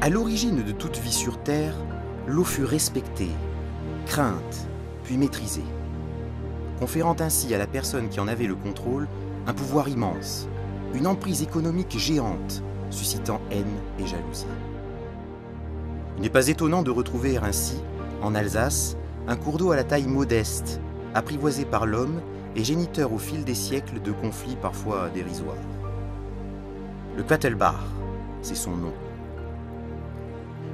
À l'origine de toute vie sur Terre, l'eau fut respectée, crainte, puis maîtrisée, conférant ainsi à la personne qui en avait le contrôle un pouvoir immense, une emprise économique géante, suscitant haine et jalousie. Il n'est pas étonnant de retrouver ainsi, en Alsace, un cours d'eau à la taille modeste, apprivoisé par l'homme et géniteur au fil des siècles de conflits parfois dérisoires. Le Quattelbach, c'est son nom.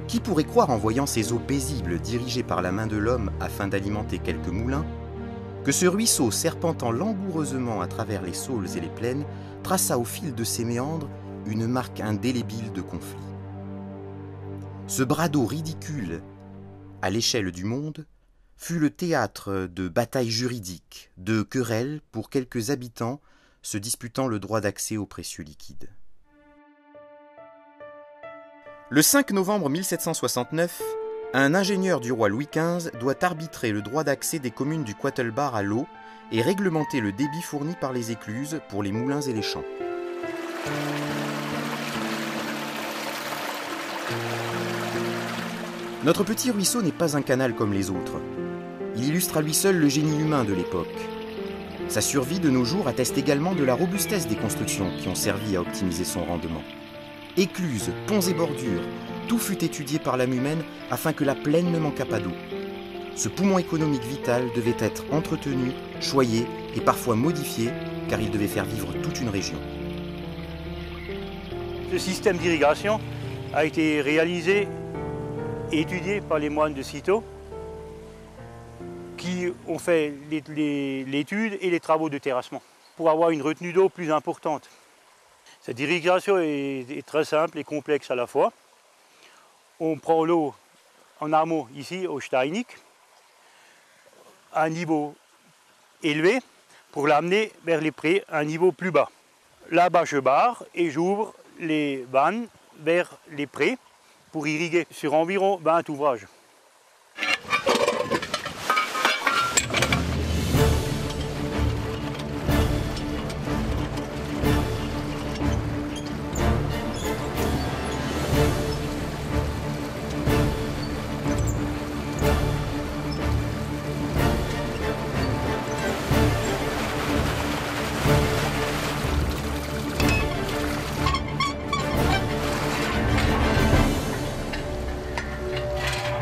Qui pourrait croire en voyant ces eaux paisibles dirigées par la main de l'homme afin d'alimenter quelques moulins, que ce ruisseau serpentant langoureusement à travers les saules et les plaines traça au fil de ses méandres une marque indélébile de conflit. Ce bras d'eau ridicule, à l'échelle du monde, fut le théâtre de batailles juridiques, de querelles pour quelques habitants se disputant le droit d'accès aux précieux liquides. Le 5 novembre 1769, un ingénieur du roi Louis XV doit arbitrer le droit d'accès des communes du Quattelbach à l'eau et réglementer le débit fourni par les écluses pour les moulins et les champs. Notre petit ruisseau n'est pas un canal comme les autres. Il illustre à lui seul le génie humain de l'époque. Sa survie de nos jours atteste également de la robustesse des constructions qui ont servi à optimiser son rendement. Écluses, ponts et bordures, tout fut étudié par l'âme humaine afin que la plaine ne manquât pas d'eau. Ce poumon économique vital devait être entretenu, choyé et parfois modifié, car il devait faire vivre toute une région. Ce système d'irrigation a été réalisé et étudié par les moines de Cîteaux, qui ont fait l'étude et les travaux de terrassement pour avoir une retenue d'eau plus importante. Cette irrigation est très simple et complexe à la fois. On prend l'eau en amont ici au Steinig, à un niveau élevé, pour l'amener vers les prés à un niveau plus bas. Là-bas je barre et j'ouvre les vannes vers les prés pour irriguer sur environ 20 ouvrages.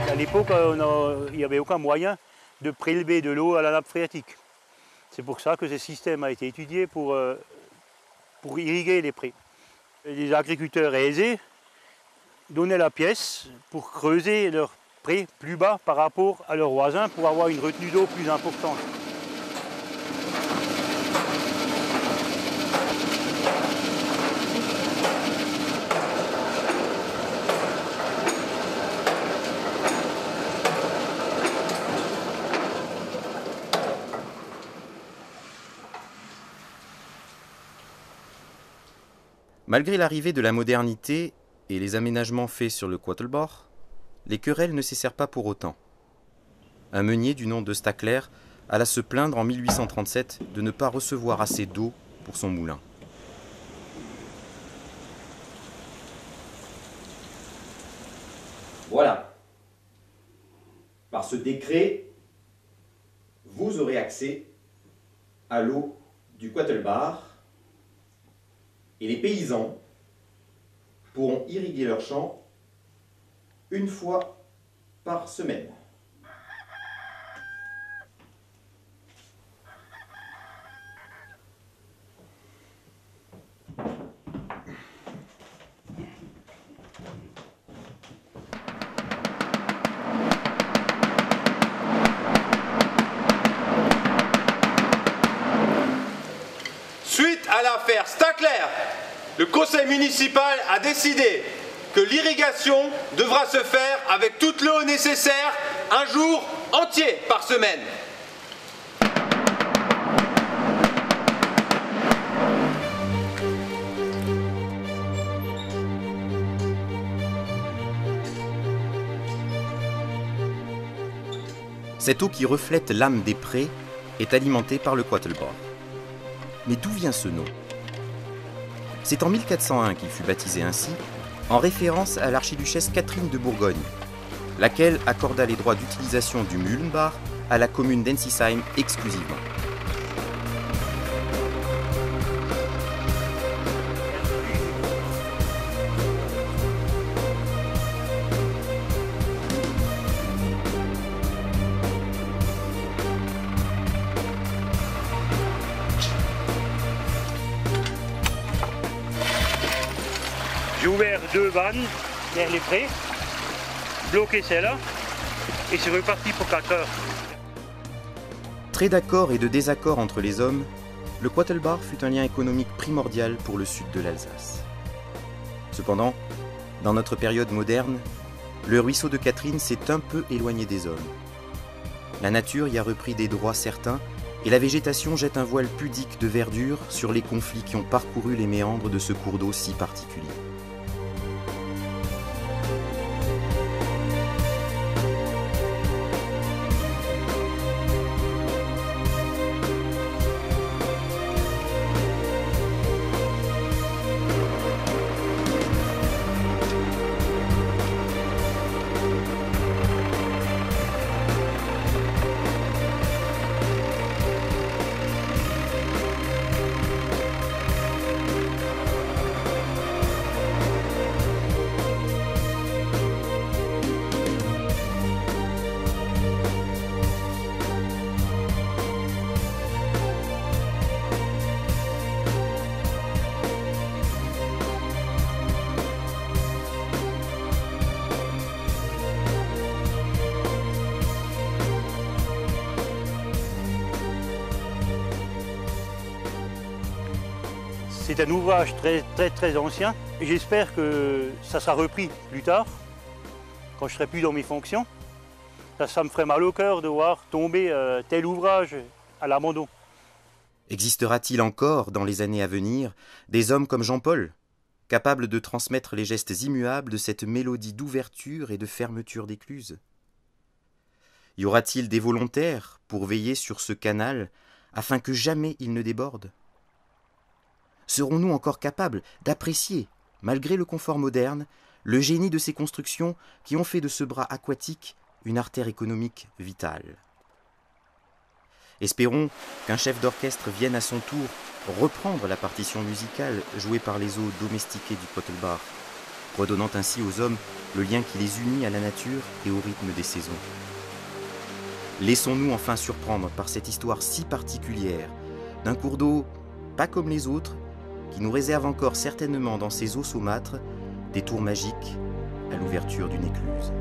À l'époque, il n'y avait aucun moyen de prélever de l'eau à la nappe phréatique. C'est pour ça que ce système a été étudié pour irriguer les prés. Les agriculteurs aisés donnaient la pièce pour creuser leurs prés plus bas par rapport à leurs voisins pour avoir une retenue d'eau plus importante. Malgré l'arrivée de la modernité et les aménagements faits sur le Quattelbach, les querelles ne cessèrent pas pour autant. Un meunier du nom de Stacler alla se plaindre en 1837 de ne pas recevoir assez d'eau pour son moulin. Voilà. Par ce décret, vous aurez accès à l'eau du Quattelbach et les paysans pourront irriguer leurs champs une fois par semaine. Suite à l'affaire Stacler, le conseil municipal a décidé que l'irrigation devra se faire avec toute l'eau nécessaire un jour entier par semaine. Cette eau qui reflète l'âme des prés est alimentée par le Quattelbach. Mais d'où vient ce nom ? C'est en 1401 qu'il fut baptisé ainsi en référence à l'archiduchesse Catherine de Bourgogne, laquelle accorda les droits d'utilisation du Mühlenbach à la commune d'Ensisheim exclusivement. J'ai ouvert 2 vannes vers les prés, bloqué celle-là, et c'est reparti pour 4 heures. Très d'accords et de désaccords entre les hommes, le Quattelbach fut un lien économique primordial pour le sud de l'Alsace. Cependant, dans notre période moderne, le ruisseau de Catherine s'est un peu éloigné des hommes. La nature y a repris des droits certains et la végétation jette un voile pudique de verdure sur les conflits qui ont parcouru les méandres de ce cours d'eau si particulier. C'est un ouvrage très ancien et j'espère que ça sera repris plus tard, quand je serai plus dans mes fonctions. Ça me ferait mal au cœur de voir tomber tel ouvrage à l'abandon. Existera-t-il encore, dans les années à venir, des hommes comme Jean-Paul, capables de transmettre les gestes immuables de cette mélodie d'ouverture et de fermeture d'écluses? Y aura-t-il des volontaires pour veiller sur ce canal afin que jamais il ne déborde? Serons-nous encore capables d'apprécier, malgré le confort moderne, le génie de ces constructions qui ont fait de ce bras aquatique une artère économique vitale? Espérons qu'un chef d'orchestre vienne à son tour reprendre la partition musicale jouée par les eaux domestiquées du Quattelbach, redonnant ainsi aux hommes le lien qui les unit à la nature et au rythme des saisons. Laissons-nous enfin surprendre par cette histoire si particulière d'un cours d'eau pas comme les autres, qui nous réserve encore certainement dans ses eaux saumâtres des tours magiques à l'ouverture d'une écluse.